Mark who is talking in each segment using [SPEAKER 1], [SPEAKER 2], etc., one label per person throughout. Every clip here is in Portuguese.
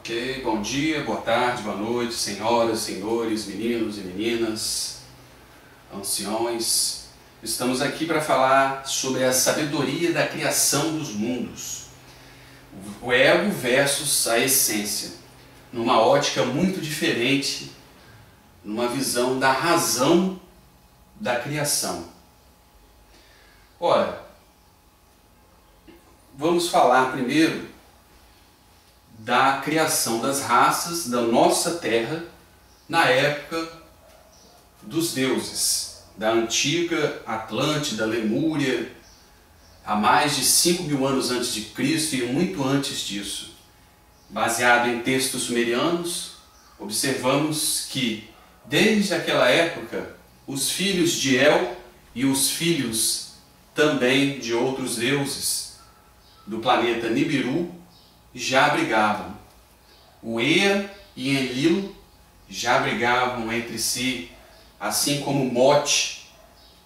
[SPEAKER 1] Ok, bom dia, boa tarde, boa noite, senhoras, senhores, meninos e meninas, anciões. Estamos aqui para falar sobre a sabedoria da criação dos mundos. O ego versus a essência, numa ótica muito diferente, numa visão da razão da criação. Ora, vamos falar primeiro da criação das raças da nossa terra na época dos deuses, da antiga Atlântida, Lemúria, há mais de 5.000 anos antes de Cristo e muito antes disso. Baseado em textos sumerianos, observamos que, desde aquela época, os filhos de El e os filhos também de outros deuses do planeta Nibiru já brigavam. O Ea e Enlil já brigavam entre si, assim como Mote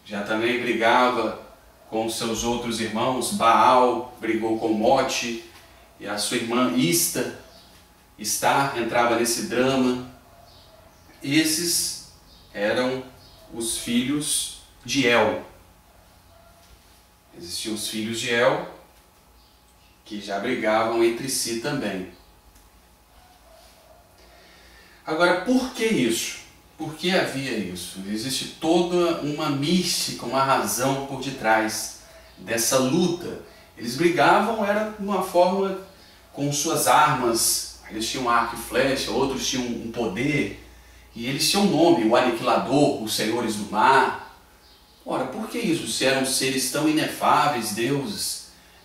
[SPEAKER 1] já também brigava com seus outros irmãos. Baal brigou com Mote e a sua irmã Istar entrava nesse drama. Esses eram os filhos de El. Existiam os filhos de El que já brigavam entre si também. Agora, por que isso? Por que havia isso? Existe toda uma mística, uma razão por detrás dessa luta. Eles brigavam, era de uma forma com suas armas. Eles tinham arco e flecha, outros tinham um poder, e eles tinham um nome, o Aniquilador, os Senhores do Mar. Ora, por que isso? Se eram seres tão inefáveis, deuses,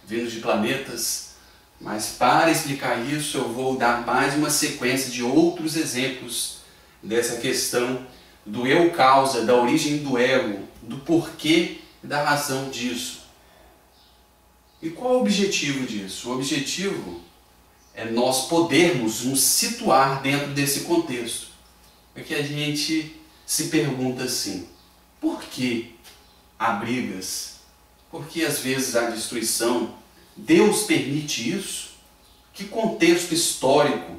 [SPEAKER 1] vindos de planetas. Mas para explicar isso eu vou dar mais uma sequência de outros exemplos dessa questão do eu causa, da origem do ego, do porquê e da razão disso. E qual é o objetivo disso? O objetivo é nós podermos nos situar dentro desse contexto. É que a gente se pergunta assim: por que há brigas? Por que às vezes há destruição? Deus permite isso? Que contexto histórico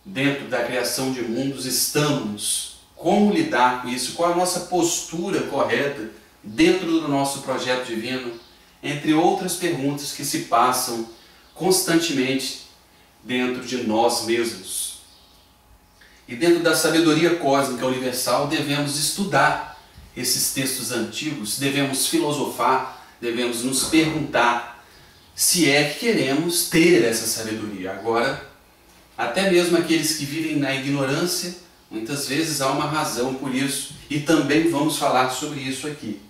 [SPEAKER 1] dentro da criação de mundos estamos? Como lidar com isso? Qual a nossa postura correta dentro do nosso projeto divino? Entre outras perguntas que se passam constantemente dentro de nós mesmos. E dentro da sabedoria cósmica universal devemos estudar esses textos antigos, devemos filosofar, devemos nos perguntar se é que queremos ter essa sabedoria. Agora, até mesmo aqueles que vivem na ignorância, muitas vezes há uma razão por isso, e também vamos falar sobre isso aqui.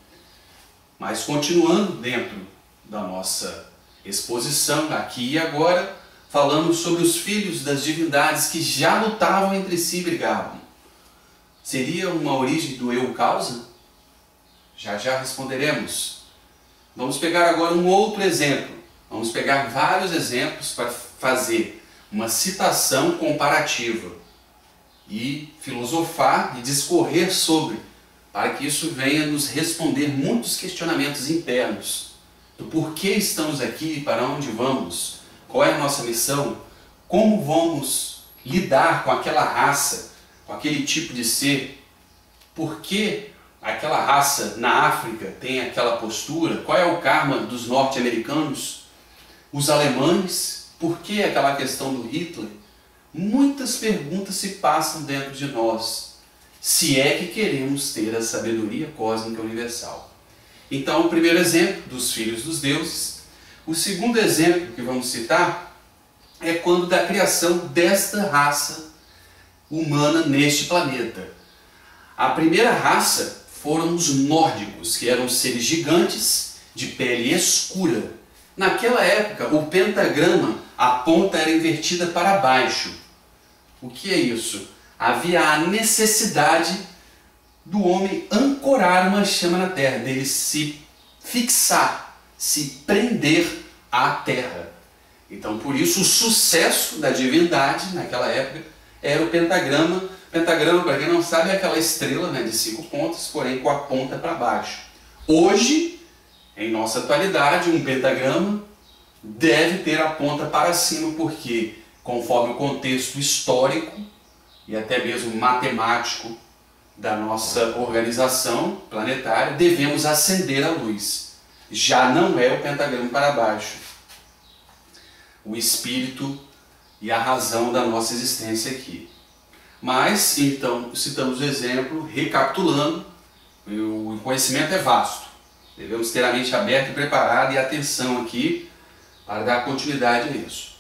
[SPEAKER 1] Mas continuando dentro da nossa exposição, aqui e agora, falamos sobre os filhos das divindades que já lutavam entre si e brigavam. Seria uma origem do eu causa? Já já responderemos. Vamos pegar agora um outro exemplo. Vamos pegar vários exemplos para fazer uma citação comparativa e filosofar e discorrer sobre, para que isso venha nos responder muitos questionamentos internos do porquê estamos aqui, para onde vamos, qual é a nossa missão, como vamos lidar com aquela raça, com aquele tipo de ser, por que aquela raça na África tem aquela postura, qual é o karma dos norte-americanos, os alemães, por que aquela questão do Hitler? Muitas perguntas se passam dentro de nós, se é que queremos ter a sabedoria cósmica universal. Então, o primeiro exemplo dos filhos dos deuses. O segundo exemplo que vamos citar é quando da criação desta raça humana neste planeta. A primeira raça foram os nórdicos, que eram seres gigantes de pele escura. Naquela época, o pentagrama, a ponta era invertida para baixo. O que é isso? Havia a necessidade do homem ancorar uma chama na terra, dele se fixar, se prender à terra. Então, por isso, o sucesso da divindade naquela época era o pentagrama. Pentagrama, para quem não sabe, é aquela estrela, né, de 5 pontas, porém com a ponta para baixo. Hoje, em nossa atualidade, um pentagrama deve ter a ponta para cima, porque conforme o contexto histórico e até mesmo matemático da nossa organização planetária, devemos acender a luz. Já não é o pentagrama para baixo, o espírito e a razão da nossa existência aqui. Mas, então, citamos o exemplo, recapitulando, o conhecimento é vasto. Devemos ter a mente aberta e preparada e atenção aqui para dar continuidade a isso.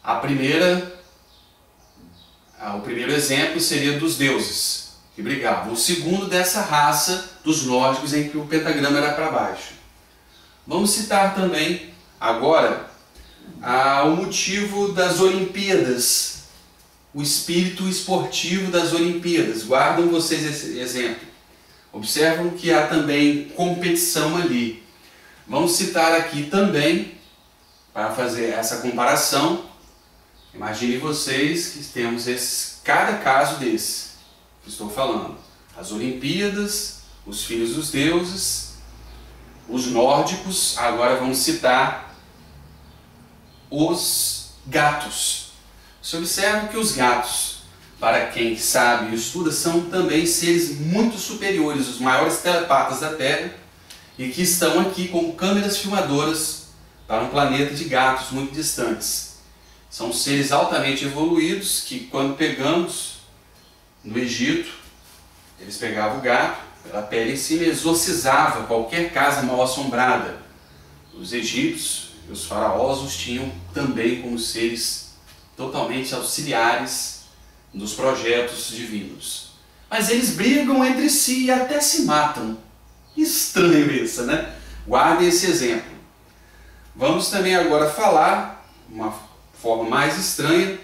[SPEAKER 1] O primeiro exemplo seria dos deuses que brigavam. O segundo dessa raça dos nórdicos em que o pentagrama era para baixo. Vamos citar também agora o motivo das Olimpíadas, o espírito esportivo das Olimpíadas. Guardam vocês esse exemplo. Observam que há também competição ali. Vamos citar aqui também, para fazer essa comparação, imagine vocês que temos cada caso desse que estou falando. As Olimpíadas, os filhos dos deuses, os nórdicos, agora vamos citar os gatos. Você observa que os gatos, para quem sabe e estuda, são também seres muito superiores, os maiores telepatas da Terra, e que estão aqui como câmeras filmadoras para um planeta de gatos muito distantes. São seres altamente evoluídos que, quando pegamos no Egito, eles pegavam o gato, pela pele em cima, exorcizava qualquer casa mal assombrada. Os egípcios e os faraós os tinham também como seres totalmente auxiliares dos projetos divinos. Mas eles brigam entre si e até se matam. Estranho isso, né? Guardem esse exemplo. Vamos também agora falar, uma forma mais estranha,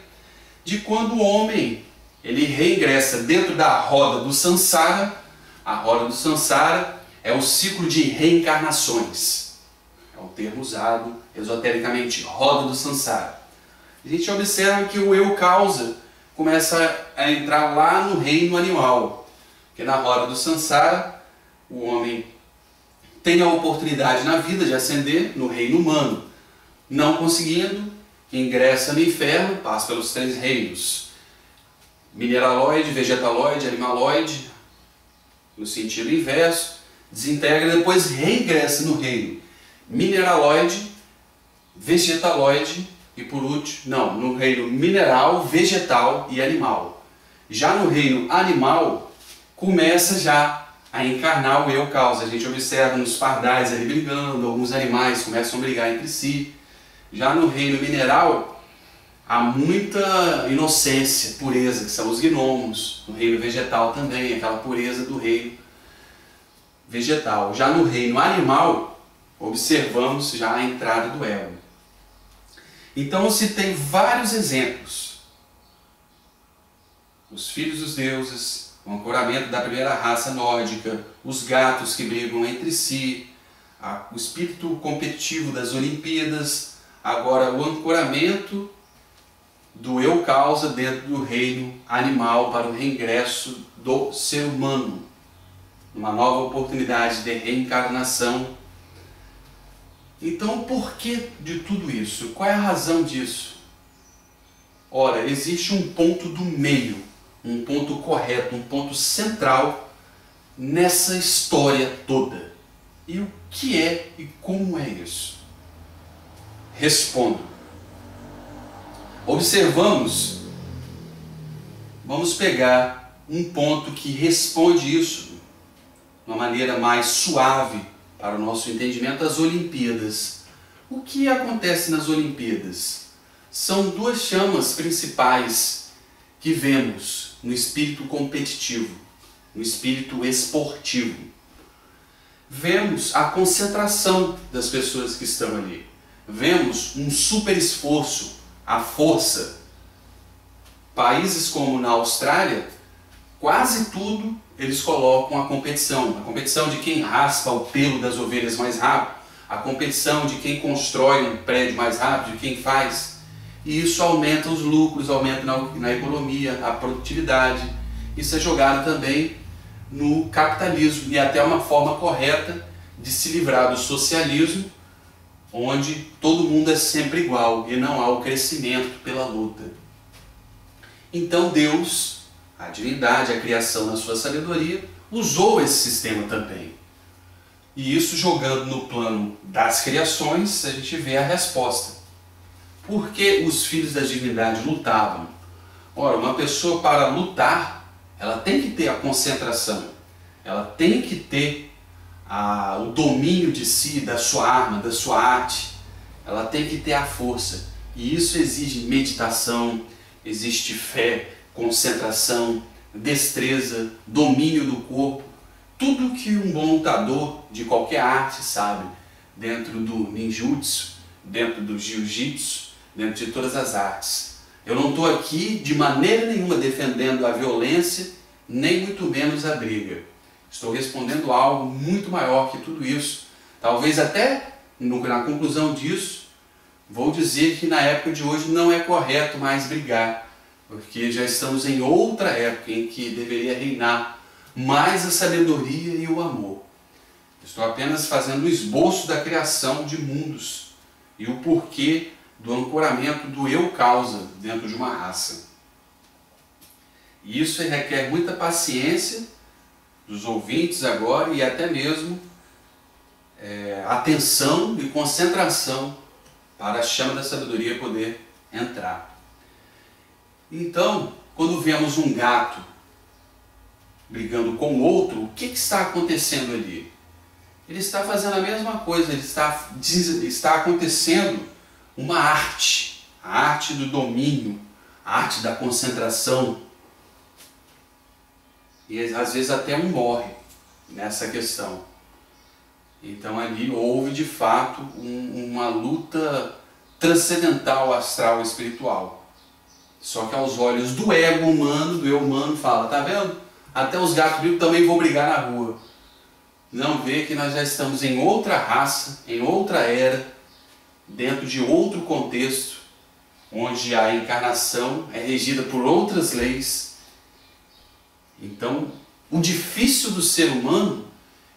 [SPEAKER 1] de quando o homem ele reingressa dentro da roda do Sansara. A roda do Sansara é o ciclo de reencarnações. É um termo usado esotericamente, roda do Sansara. A gente observa que o eu causa começa a entrar lá no reino animal, porque na roda do Sansara o homem tem a oportunidade na vida de ascender no reino humano. Não conseguindo, ingressa no inferno, passa pelos 3 reinos: mineraloide, vegetaloide, animaloide, no sentido inverso, desintegra e depois reingressa no reino mineraloide, vegetaloide e por último, no reino mineral, vegetal e animal. Já no reino animal, começa já a encarnar o eu causa. A gente observa nos pardais ali brigando, alguns animais começam a brigar entre si. Já no reino mineral, há muita inocência, pureza, que são os gnomos. No reino vegetal também, aquela pureza do reino vegetal. Já no reino animal, observamos já a entrada do ego. Então se tem vários exemplos. Os filhos dos deuses, o ancoramento da primeira raça nórdica, os gatos que brigam entre si, o espírito competitivo das Olimpíadas, agora o ancoramento do eu causa dentro do reino animal para o reingresso do ser humano, uma nova oportunidade de reencarnação. Então, por que de tudo isso? Qual é a razão disso? Ora, existe um ponto do meio, um ponto correto, um ponto central nessa história toda. E o que é e como é isso? Respondo. Observamos, vamos pegar um ponto que responde isso de uma maneira mais suave para o nosso entendimento, as Olimpíadas. O que acontece nas Olimpíadas? São 2 chamas principais que vemos no espírito competitivo, no espírito esportivo. Vemos a concentração das pessoas que estão ali. Vemos um super esforço, a força. Países como na Austrália, quase tudo eles colocam a competição de quem raspa o pelo das ovelhas mais rápido, a competição de quem constrói um prédio mais rápido, de quem faz. E isso aumenta os lucros, aumenta na economia, a produtividade. Isso é jogado também no capitalismo e até uma forma correta de se livrar do socialismo onde todo mundo é sempre igual e não há o crescimento pela luta. Então Deus, a divindade, a criação na sua sabedoria, usou esse sistema também. E isso, jogando no plano das criações, a gente vê a resposta. Por que os filhos da divindade lutavam? Ora, uma pessoa, para lutar, ela tem que ter a concentração, ela tem que ter o domínio de si, da sua arma, da sua arte, ela tem que ter a força. E isso exige meditação, existe fé, concentração, destreza, domínio do corpo, tudo que um bom lutador de qualquer arte sabe, dentro do ninjutsu, dentro do jiu-jitsu, dentro de todas as artes. Eu não estou aqui de maneira nenhuma defendendo a violência, nem muito menos a briga. Estou respondendo algo muito maior que tudo isso. Talvez até na conclusão disso, vou dizer que na época de hoje não é correto mais brigar, porque já estamos em outra época em que deveria reinar mais a sabedoria e o amor. Estou apenas fazendo o esboço da criação de mundos e o porquê do ancoramento do eu causa dentro de uma raça. E isso requer muita paciência dos ouvintes agora e até mesmo atenção e concentração para a chama da sabedoria poder entrar. Então, quando vemos um gato brigando com outro, o que está acontecendo ali? Ele está fazendo a mesma coisa, está acontecendo uma arte, a arte do domínio, a arte da concentração. E às vezes até um morre nessa questão. Então ali houve de fato uma luta transcendental, astral, espiritual. Só que aos olhos do ego humano, do eu humano, fala, tá vendo? Até os gatos brigam, também vou brigar na rua. Não vê que nós já estamos em outra raça, em outra era, dentro de outro contexto, onde a encarnação é regida por outras leis. Então, o difícil do ser humano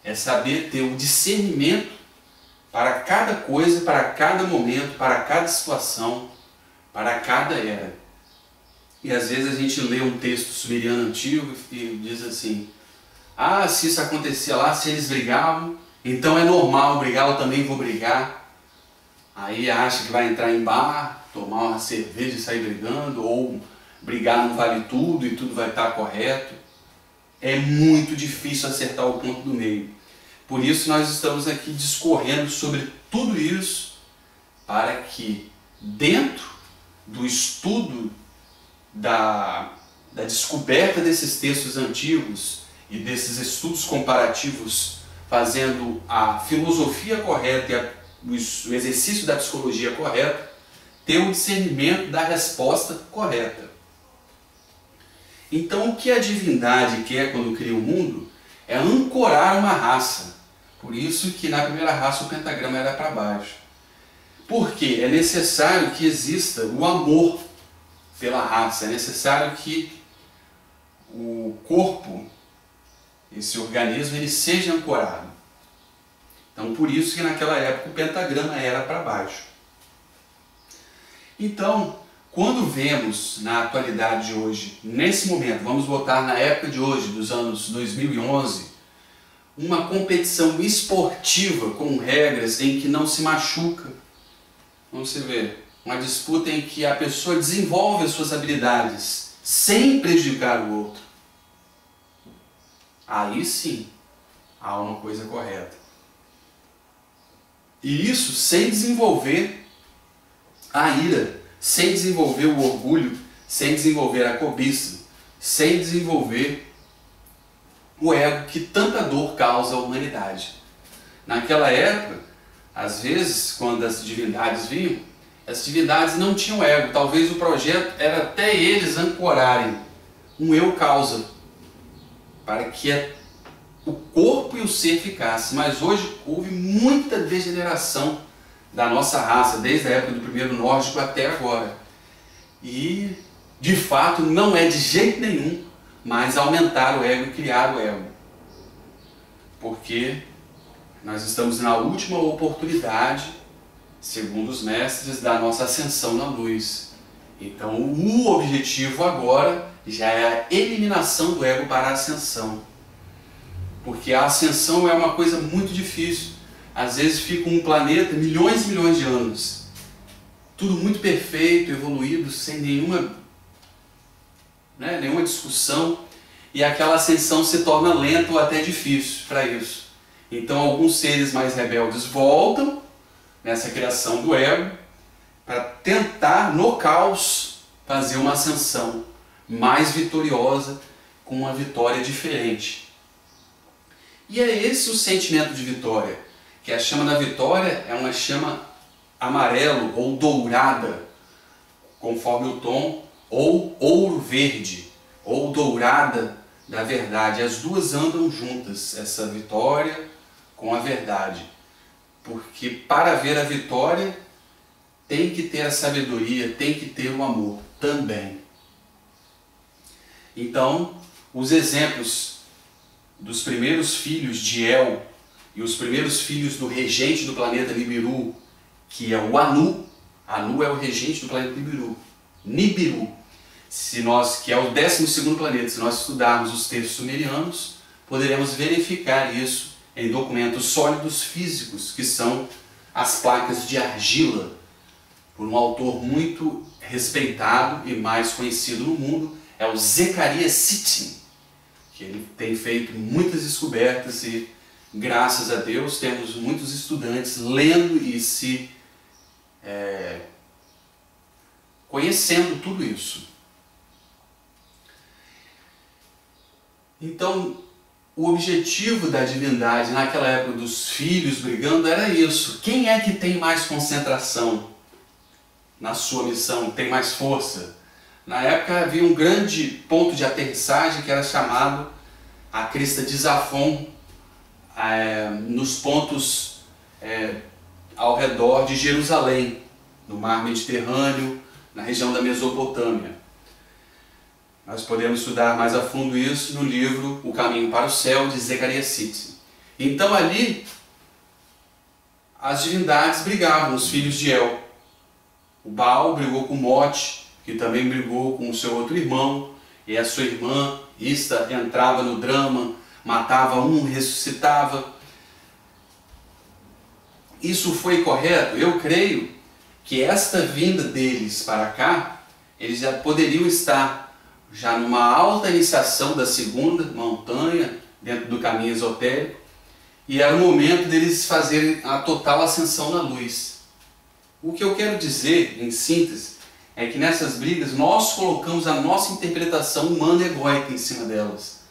[SPEAKER 1] é saber ter o discernimento para cada coisa, para cada momento, para cada situação, para cada era. E às vezes a gente lê um texto sumeriano antigo e diz assim, ah, se isso acontecia lá, se eles brigavam, então é normal brigar, eu também vou brigar. Aí acha que vai entrar em bar, tomar uma cerveja e sair brigando, ou brigar não vale tudo e tudo vai estar correto. É muito difícil acertar o ponto do meio. Por isso nós estamos aqui discorrendo sobre tudo isso, para que dentro do estudo da descoberta desses textos antigos e desses estudos comparativos, fazendo a filosofia correta e o exercício da psicologia correta, ter o discernimento da resposta correta. Então o que a divindade quer quando cria o mundo é ancorar uma raça. Por isso que na primeira raça o pentagrama era para baixo. Porque é necessário que exista o amor pela raça, é necessário que o corpo, esse organismo, ele seja ancorado. Então por isso que naquela época o pentagrama era para baixo. Então, quando vemos na atualidade de hoje, nesse momento, vamos voltar na época de hoje, dos anos 2011, uma competição esportiva com regras em que não se machuca. Vamos ver, uma disputa em que a pessoa desenvolve as suas habilidades sem prejudicar o outro. Aí sim, há uma coisa correta. E isso sem desenvolver a ira, sem desenvolver o orgulho, sem desenvolver a cobiça, sem desenvolver o ego que tanta dor causa à humanidade. Naquela época, às vezes, quando as divindades vinham, as divindades não tinham ego. Talvez o projeto era até eles ancorarem um eu causa, para que o corpo e o ser ficassem. Mas hoje houve muita degeneração da nossa raça, desde a época do primeiro nórdico até agora. E, de fato, não é de jeito nenhum mais aumentar o ego e criar o ego. Porque nós estamos na última oportunidade segundo os mestres, da nossa ascensão na luz. Então o objetivo agora já é a eliminação do ego para a ascensão. Porque a ascensão é uma coisa muito difícil. Às vezes fica um planeta milhões e milhões de anos. Tudo muito perfeito, evoluído, sem nenhuma discussão. E aquela ascensão se torna lenta ou até difícil para isso. Então alguns seres mais rebeldes voltam nessa criação do ego para tentar, no caos, fazer uma ascensão mais vitoriosa, com uma vitória diferente. E é esse o sentimento de vitória, que a chama da vitória é uma chama amarelo ou dourada, conforme o tom, ou ouro verde, ou dourada da verdade. As duas andam juntas, essa vitória com a verdade. Porque para ver a vitória tem que ter a sabedoria, tem que ter o amor também. Então, os exemplos dos primeiros filhos de El e os primeiros filhos do regente do planeta Nibiru, que é o Anu. Anu é o regente do planeta Nibiru. Nibiru, que é o 12º planeta. Se nós estudarmos os textos sumerianos, poderemos verificar isso em documentos sólidos físicos, que são as placas de argila, por um autor muito respeitado e mais conhecido no mundo, é o Zecharia Sitchin, que ele tem feito muitas descobertas e, graças a Deus, temos muitos estudantes lendo e se conhecendo tudo isso. Então, o objetivo da divindade naquela época dos filhos brigando era isso. Quem é que tem mais concentração na sua missão, tem mais força? Na época havia um grande ponto de aterrissagem que era chamado a crista de Zafon, nos pontos ao redor de Jerusalém, no mar Mediterrâneo, na região da Mesopotâmia. Nós podemos estudar mais a fundo isso no livro O Caminho para o Céu, de Zecharia Sitchin. Então ali, as divindades brigavam, os filhos de El. O Baal brigou com Mote, que também brigou com o seu outro irmão, e a sua irmã, Ista, entrava no drama, matava um, ressuscitava. Isso foi correto? Eu creio que esta vinda deles para cá, eles já poderiam estar já numa alta iniciação da segunda montanha, dentro do caminho esotérico, e era o momento deles fazerem a total ascensão na luz. O que eu quero dizer, em síntese, é que nessas brigas nós colocamos a nossa interpretação humana e egóica em cima delas.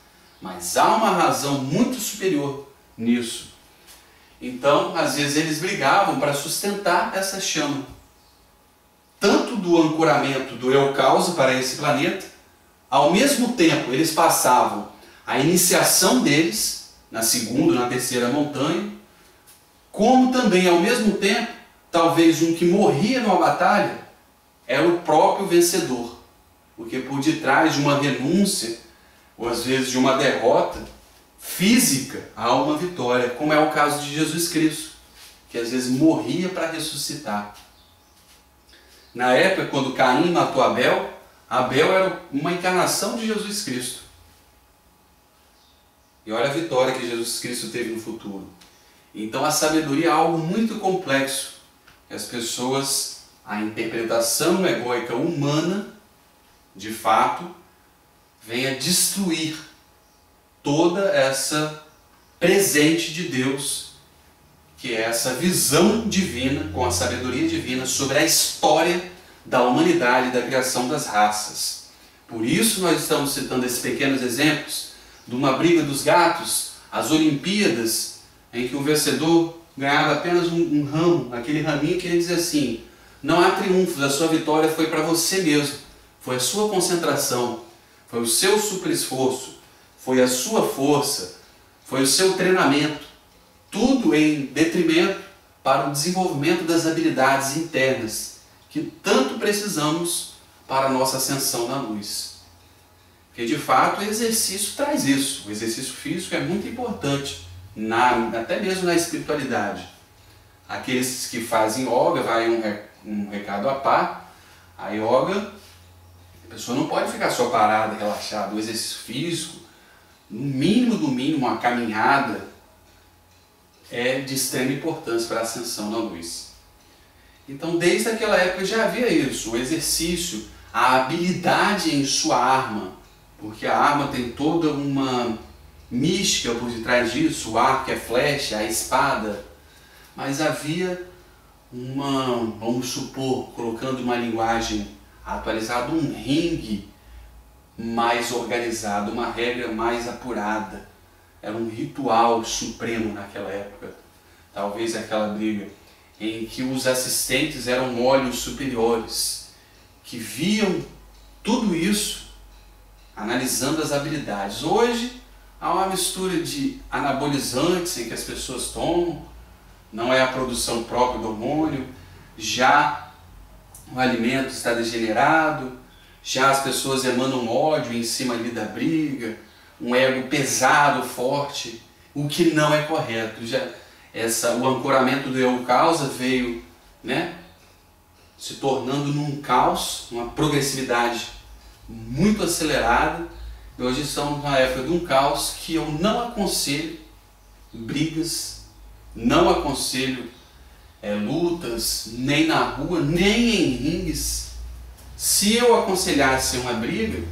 [SPEAKER 1] Mas há uma razão muito superior nisso. Então, às vezes eles brigavam para sustentar essa chama. Tanto do ancoramento do eu causa para esse planeta, ao mesmo tempo eles passavam a iniciação deles na segunda, na terceira montanha, como também ao mesmo tempo, talvez um que morria numa batalha era o próprio vencedor, porque por detrás de uma renúncia, ou às vezes de uma derrota física, há uma vitória, como é o caso de Jesus Cristo, que às vezes morria para ressuscitar. Na época, quando Caim matou Abel, Abel era uma encarnação de Jesus Cristo. E olha a vitória que Jesus Cristo teve no futuro. Então a sabedoria é algo muito complexo. As pessoas, a interpretação egóica humana, de fato, vem a destruir toda essa presente de Deus, que é essa visão divina, com a sabedoria divina, sobre a história da humanidade e da criação das raças. Por isso nós estamos citando esses pequenos exemplos de uma briga dos gatos, as Olimpíadas, em que o vencedor ganhava apenas um ramo, aquele raminho que ele dizia assim: não há triunfos, a sua vitória foi para você mesmo, foi a sua concentração, foi o seu super esforço, foi a sua força, foi o seu treinamento, tudo em detrimento para o desenvolvimento das habilidades internas que tanto precisamos para a nossa ascensão na luz. Porque de fato o exercício traz isso. O exercício físico é muito importante, até mesmo na espiritualidade. Aqueles que fazem yoga, vai um recado à par, a yoga, a pessoa não pode ficar só parada, relaxada. O exercício físico, no mínimo do mínimo, uma caminhada, é de extrema importância para a ascensão na luz. Então, desde aquela época já havia isso, o exercício, a habilidade em sua arma, porque a arma tem toda uma mística por detrás disso, o arco, a flecha, a espada, mas havia vamos supor, colocando uma linguagem atualizada, um ringue mais organizado, uma regra mais apurada. Era um ritual supremo naquela época. Talvez aquela briga em que os assistentes eram olhos superiores, que viam tudo isso, analisando as habilidades. Hoje há uma mistura de anabolizantes em que as pessoas tomam, não é a produção própria do hormônio, já o alimento está degenerado, já as pessoas emanam ódio em cima ali da briga, um ego pesado, forte, o que não é correto. O ancoramento do eu causa veio, né, se tornando num caos, uma progressividade muito acelerada, e hoje estamos na época de um caos que eu não aconselho brigas, não aconselho lutas, nem na rua, nem em ringues. Se eu aconselhasse uma briga,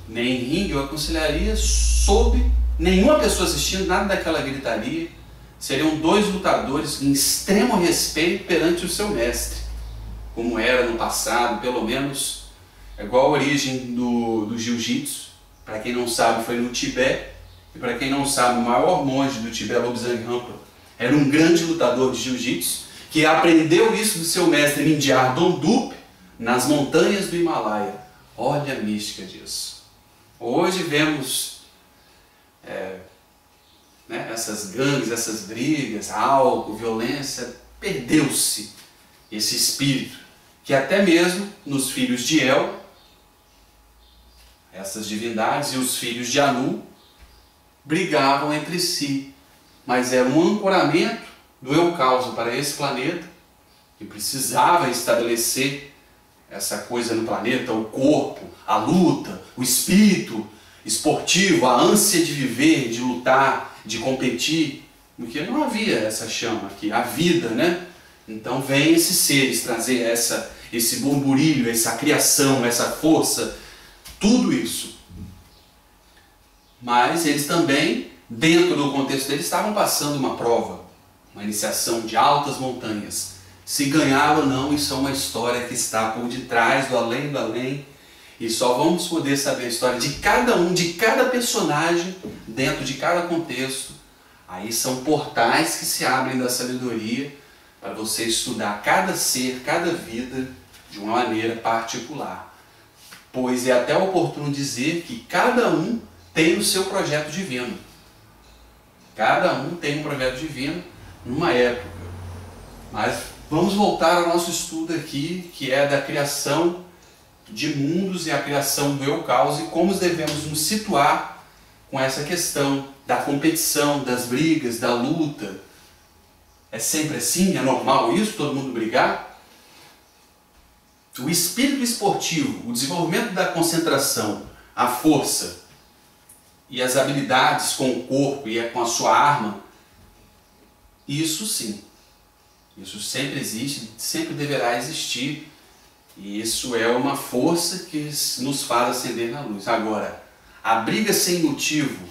[SPEAKER 1] nem em ringue, eu aconselharia sob nenhuma pessoa assistindo, nada daquela gritaria. Seriam dois lutadores em extremo respeito perante o seu mestre, como era no passado, pelo menos igual a origem do jiu-jitsu. Para quem não sabe, foi no Tibete, e para quem não sabe, o maior monge do Tibete, Lobsang Rampa, era um grande lutador de jiu-jitsu, que aprendeu isso do seu mestre Mingyar Dondup nas montanhas do Himalaia. Olha a mística disso. Hoje vemos essas gangues, essas brigas, álcool, violência. Perdeu-se esse espírito, que até mesmo nos filhos de El, essas divindades, e os filhos de Anu brigavam entre si, mas era um ancoramento do eu causa para esse planeta, que precisava estabelecer essa coisa no planeta, o corpo, a luta, o espírito esportivo, a ânsia de viver, de lutar, de competir, porque não havia essa chama aqui, a vida, né? Então vem esses seres trazer esse burburilho, essa criação, essa força, tudo isso. Mas eles também, dentro do contexto deles, estavam passando uma prova, uma iniciação de altas montanhas. Se ganhar ou não, isso é uma história que está por detrás do além, e só vamos poder saber a história de cada um, de cada personagem, dentro de cada contexto. Aí são portais que se abrem da sabedoria para você estudar cada ser, cada vida de uma maneira particular. Pois é até oportuno dizer que cada um tem o seu projeto divino. Cada um tem um projeto divino numa época. Mas vamos voltar ao nosso estudo aqui, que é da criação de mundos e a criação do eu causa, e como devemos nos situar com essa questão da competição, das brigas, da luta. É sempre assim? É normal isso? Todo mundo brigar? O espírito esportivo, o desenvolvimento da concentração, a força e as habilidades com o corpo e com a sua arma, isso sim. Isso sempre existe, sempre deverá existir. E isso é uma força que nos faz ascender na luz. Agora, a briga sem motivo,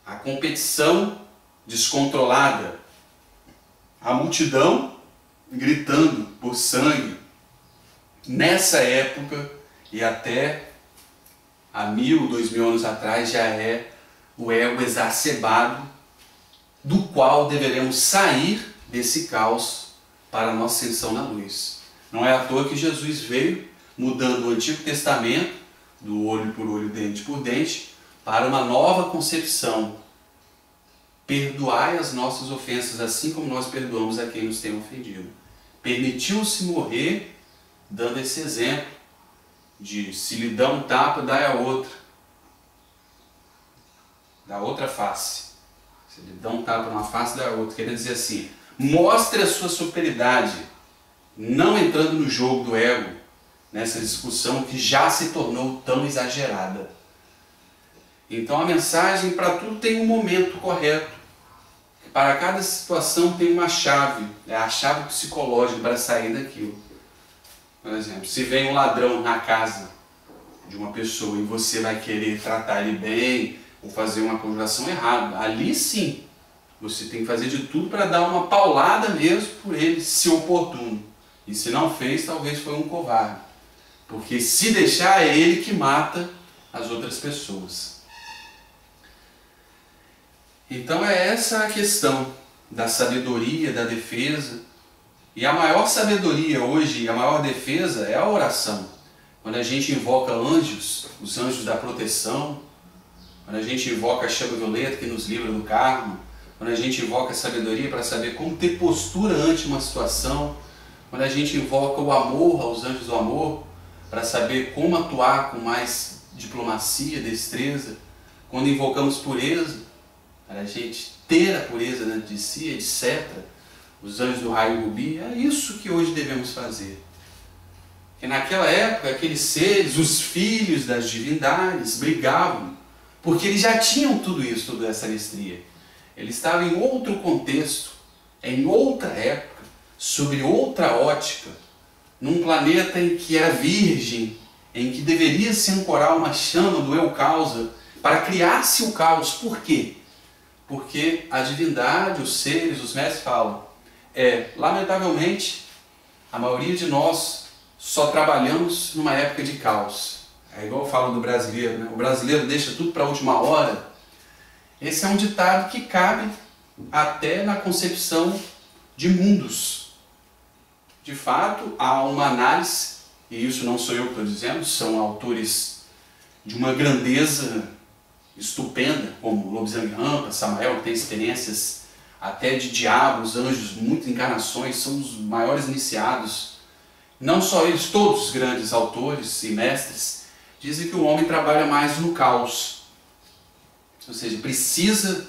[SPEAKER 1] a competição descontrolada, a multidão gritando por sangue, nessa época e até há 1000, 2000 anos atrás, já é o ego exacerbado, do qual deveremos sair desse caos para a nossa ascensão na luz. Não é à toa que Jesus veio mudando o Antigo Testamento, do olho por olho, dente por dente, para uma nova concepção. Perdoai as nossas ofensas, assim como nós perdoamos a quem nos tem ofendido. Permitiu-se morrer, dando esse exemplo de se lhe dá um tapa, dai a outra. Da outra face. Se lhe dá um tapa numa face, dá a outra. Quer dizer assim, Mostre a sua superioridade, não entrando no jogo do ego, nessa discussão que já se tornou tão exagerada. Então a mensagem para tudo tem um momento correto. Para cada situação tem uma chave, é a chave psicológica para sair daquilo. Por exemplo, se vem um ladrão na casa de uma pessoa e você vai querer tratar ele bem ou fazer uma conjuração errada, ali sim você tem que fazer de tudo para dar uma paulada mesmo por ele, se oportuno. E se não fez, talvez foi um covarde. Porque se deixar, é ele que mata as outras pessoas. Então é essa a questão da sabedoria, da defesa. E a maior sabedoria hoje, a maior defesa é a oração. Quando a gente invoca anjos, os anjos da proteção, quando a gente invoca a chama violeta que nos livra do karma, quando a gente invoca a sabedoria para saber como ter postura ante uma situação, quando a gente invoca o amor aos anjos do amor, para saber como atuar com mais diplomacia, destreza, quando invocamos pureza, para a gente ter a pureza dentro de si, etc., os anjos do raio rubi, é isso que hoje devemos fazer. Porque naquela época, aqueles seres, os filhos das divindades, brigavam, porque eles já tinham tudo isso, toda essa mestria. Eles estavam em outro contexto, em outra época, sobre outra ótica, num planeta em que era virgem, em que deveria se ancorar uma chama do eu causa, para criar-se o caos. Por quê? Porque a divindade, os seres, os mestres falam, lamentavelmente, a maioria de nós só trabalhamos numa época de caos. É igual eu falo do brasileiro, né? O brasileiro deixa tudo para a última hora. Esse é um ditado que cabe até na concepção de mundos. De fato, há uma análise, e isso não sou eu que estou dizendo, são autores de uma grandeza estupenda, como Lobsang Rampa, Samael, que tem experiências até de diabos, anjos, muitas encarnações, são os maiores iniciados. Não só eles, todos os grandes autores e mestres, dizem que o homem trabalha mais no caos. Ou seja, precisa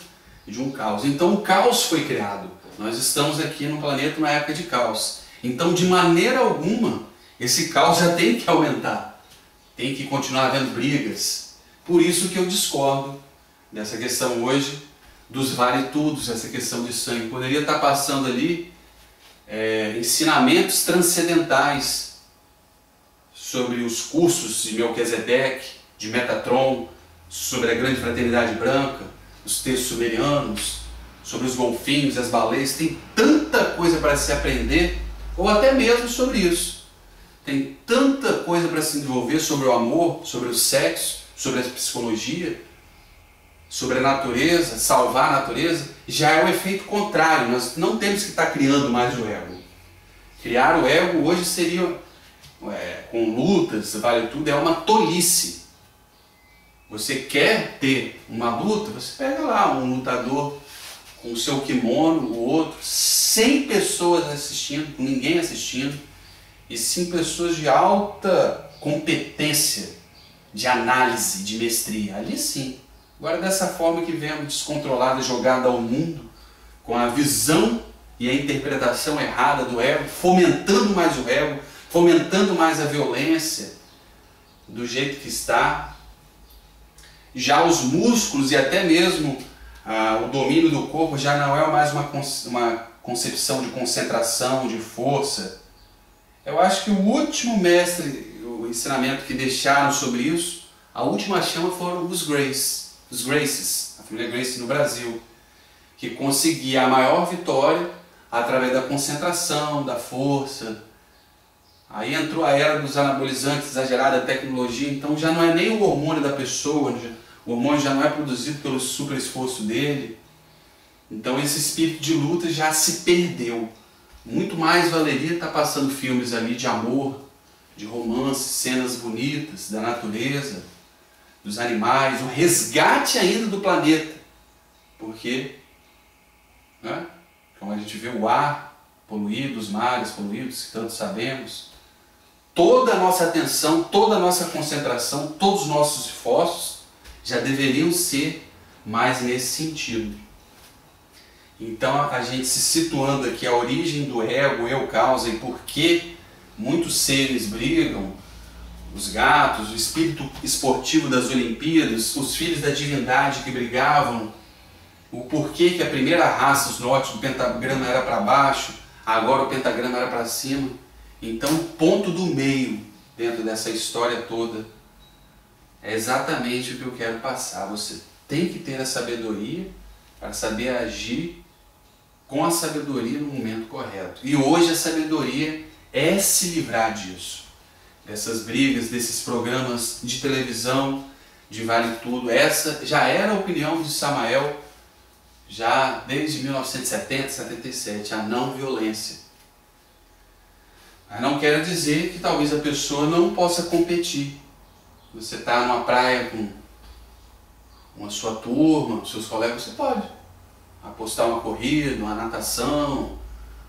[SPEAKER 1] de um caos. Então o caos foi criado. Nós estamos aqui no planeta numa época de caos. Então, de maneira alguma, esse caos já tem que aumentar. Tem que continuar havendo brigas. Por isso que eu discordo dessa questão hoje dos vale-tudos, essa questão de sangue. Poderia estar passando ali ensinamentos transcendentais sobre os cursos de Melquisedeque, de Metatron, sobre a grande fraternidade branca, os textos sumerianos, sobre os golfinhos, as baleias. Tem tanta coisa para se aprender, ou até mesmo sobre isso. Tem tanta coisa para se desenvolver sobre o amor, sobre o sexo, sobre a psicologia, sobre a natureza, salvar a natureza. Já é o efeito contrário. Nós não temos que estar criando mais o ego. Criar o ego hoje seria, com lutas, vale tudo, é uma tolice. Você quer ter uma luta, você pega lá um lutador com o seu kimono, o outro, 100 pessoas assistindo, com ninguém assistindo, e 5 pessoas de alta competência, de análise, de mestria. Ali sim. Agora, dessa forma que vemos descontrolada, jogada ao mundo, com a visão e a interpretação errada do ego, fomentando mais o ego, fomentando mais a violência, do jeito que está. Já os músculos e até mesmo o domínio do corpo já não é mais uma concepção de concentração, de força. Eu acho que o último mestre, o ensinamento que deixaram sobre isso, a última chama foram os Graces, a família Grace no Brasil, que conseguia a maior vitória através da concentração, da força. Aí entrou a era dos anabolizantes, exagerada tecnologia, então já não é nem o hormônio da pessoa, o hormônio já não é produzido pelo super esforço dele. Então esse espírito de luta já se perdeu. Muito mais valeria estar passando filmes ali de amor, de romance, cenas bonitas da natureza, dos animais, o resgate ainda do planeta. Porque, como a gente vê o ar poluído, os mares poluídos, que tanto sabemos, toda a nossa atenção, toda a nossa concentração, todos os nossos esforços já deveriam ser mais nesse sentido. Então a gente se situando aqui a origem do ego, eu causa e por que muitos seres brigam, os gatos, o espírito esportivo das Olimpíadas, os filhos da divindade que brigavam, o porquê que a primeira raça, os nórdicos, o pentagrama era para baixo, agora o pentagrama era para cima. Então o ponto do meio dentro dessa história toda é exatamente o que eu quero passar. Você tem que ter a sabedoria para saber agir com a sabedoria no momento correto. E hoje a sabedoria é se livrar disso, dessas brigas, desses programas de televisão, de vale tudo. Essa já era a opinião de Samael, já desde 1970, 77, a não violência. Mas não quer dizer que talvez a pessoa não possa competir. Você está numa praia com a sua turma, seus colegas, você pode apostar uma corrida, uma natação,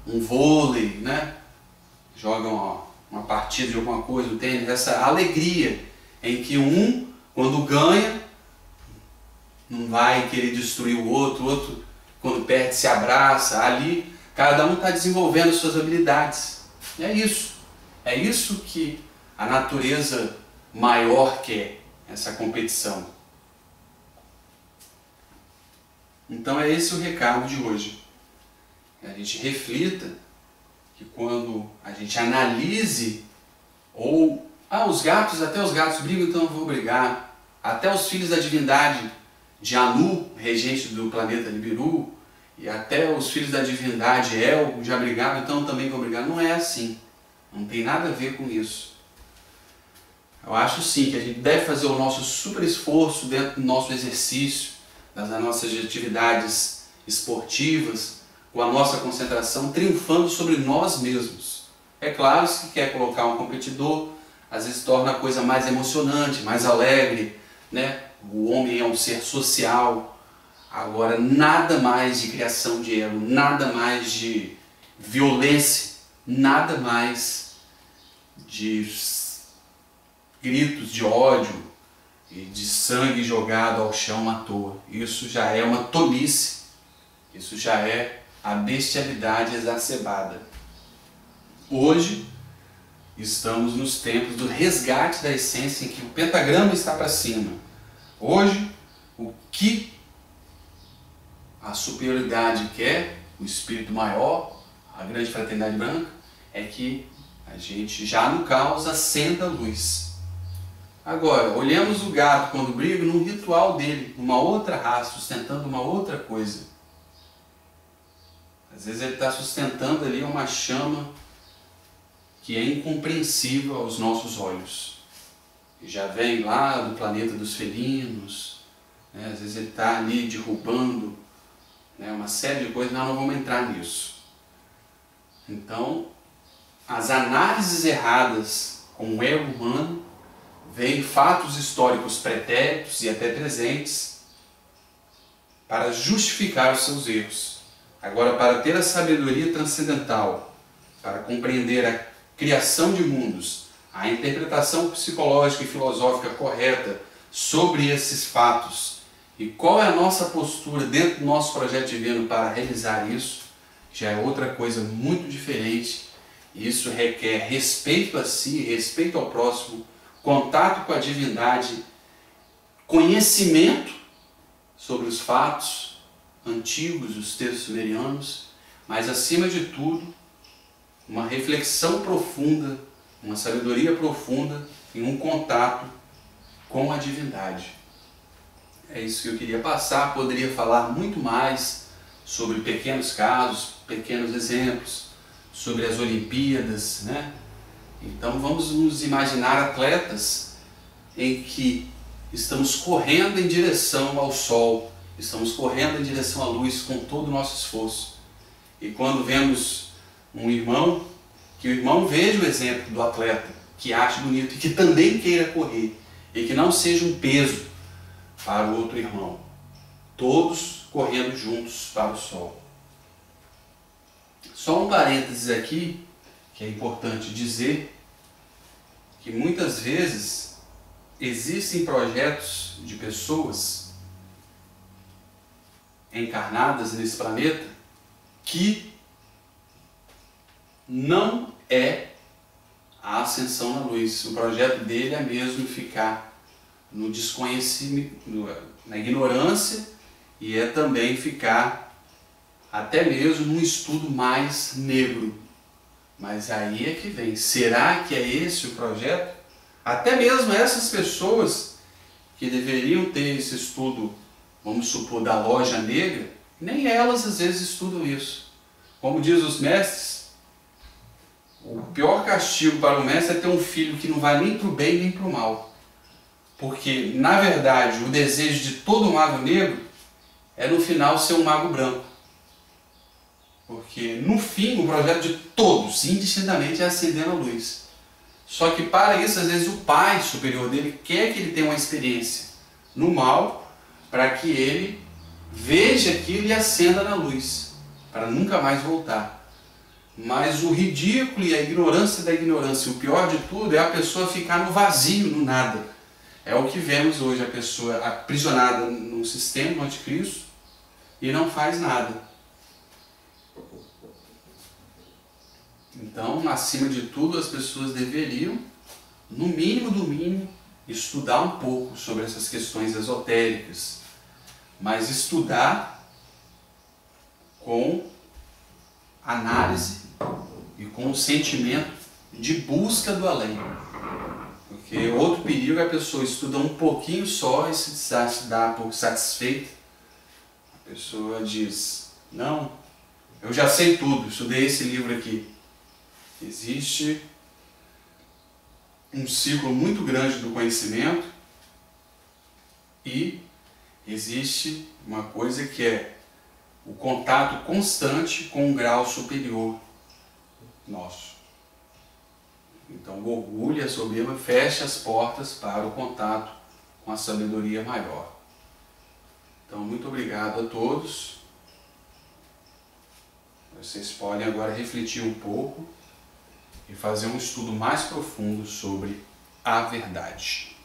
[SPEAKER 1] um vôlei, né? Joga uma partida de alguma coisa, um tênis, essa alegria em que um, quando ganha, não vai querer destruir o outro, quando perde, se abraça. Ali, cada um está desenvolvendo suas habilidades. E é isso que a natureza maior quer, essa competição. Então é esse o recado de hoje. Que a gente reflita, que quando a gente analise, os gatos, até os gatos brigam, então eu vou brigar. Até os filhos da divindade de Anu, regente do planeta Nibiru, e até os filhos da divindade El já brigaram, então eu também vou brigar. Não é assim. Não tem nada a ver com isso. Eu acho sim que a gente deve fazer o nosso super esforço dentro do nosso exercício, das nossas atividades esportivas, com a nossa concentração, triunfando sobre nós mesmos. É claro, se quer colocar um competidor, às vezes torna a coisa mais emocionante, mais alegre, né? O homem é um ser social. Agora, nada mais de criação de ego, nada mais de violência, nada mais de gritos de ódio e de sangue jogado ao chão à toa. Isso já é uma tolice, isso já é a bestialidade exacerbada. Hoje estamos nos tempos do resgate da essência em que o pentagrama está para cima. Hoje, o que a superioridade quer, o espírito maior, a grande fraternidade branca, é que a gente já no caos acenda a luz. Agora, olhamos o gato quando briga num ritual dele, numa outra raça, sustentando uma outra coisa. Às vezes ele está sustentando ali uma chama que é incompreensível aos nossos olhos. E já vem lá do planeta dos felinos, né? Às vezes ele está ali derrubando, né, uma série de coisas, nós não vamos entrar nisso. Então, as análises erradas com o ego humano veem fatos históricos pretéritos e até presentes para justificar os seus erros. Agora, para ter a sabedoria transcendental, para compreender a criação de mundos, a interpretação psicológica e filosófica correta sobre esses fatos e qual é a nossa postura dentro do nosso projeto divino para realizar isso, já é outra coisa muito diferente. Isso requer respeito a si, respeito ao próximo, contato com a divindade, conhecimento sobre os fatos antigos, os textos sumerianos, mas acima de tudo, uma reflexão profunda, uma sabedoria profunda e um contato com a divindade. É isso que eu queria passar. Poderia falar muito mais sobre pequenos casos, pequenos exemplos, sobre as Olimpíadas, né? Então vamos nos imaginar atletas em que estamos correndo em direção ao sol, estamos correndo em direção à luz com todo o nosso esforço. E quando vemos um irmão, que o irmão veja o exemplo do atleta, que ache bonito e que também queira correr, e que não seja um peso para o outro irmão. Todos correndo juntos para o sol. Só um parênteses aqui, que é importante dizer, que muitas vezes existem projetos de pessoas encarnadas nesse planeta que não é a ascensão na luz. O projeto dele é mesmo ficar no desconhecimento, na ignorância, e é também ficar até mesmo num estudo mais negro. Mas aí é que vem, será que é esse o projeto? Até mesmo essas pessoas que deveriam ter esse estudo, vamos supor, da loja negra, nem elas às vezes estudam isso. Como diz os mestres, o pior castigo para o mestre é ter um filho que não vai nem para o bem nem para o mal. Porque, na verdade, o desejo de todo mago negro é no final ser um mago branco. Porque, no fim, o projeto de todos, indistintamente, é acender a luz. Só que, para isso, às vezes, o pai superior dele quer que ele tenha uma experiência no mal, para que ele veja aquilo e acenda na luz, para nunca mais voltar. Mas o ridículo e a ignorância da ignorância, o pior de tudo, é a pessoa ficar no vazio, no nada. É o que vemos hoje, a pessoa aprisionada num sistema anticristo e não faz nada. Então, acima de tudo, as pessoas deveriam, no mínimo do mínimo, estudar um pouco sobre essas questões esotéricas, mas estudar com análise e com o sentimento de busca do além. Porque outro perigo é a pessoa estuda um pouquinho só e se dá um pouco satisfeita. A pessoa diz, não, eu já sei tudo, estudei esse livro aqui. Existe um ciclo muito grande do conhecimento e existe uma coisa que é o contato constante com um grau superior nosso. Então o orgulho e a soberba fecham as portas para o contato com a sabedoria maior. Então muito obrigado a todos. Vocês podem agora refletir um pouco e fazer um estudo mais profundo sobre a verdade.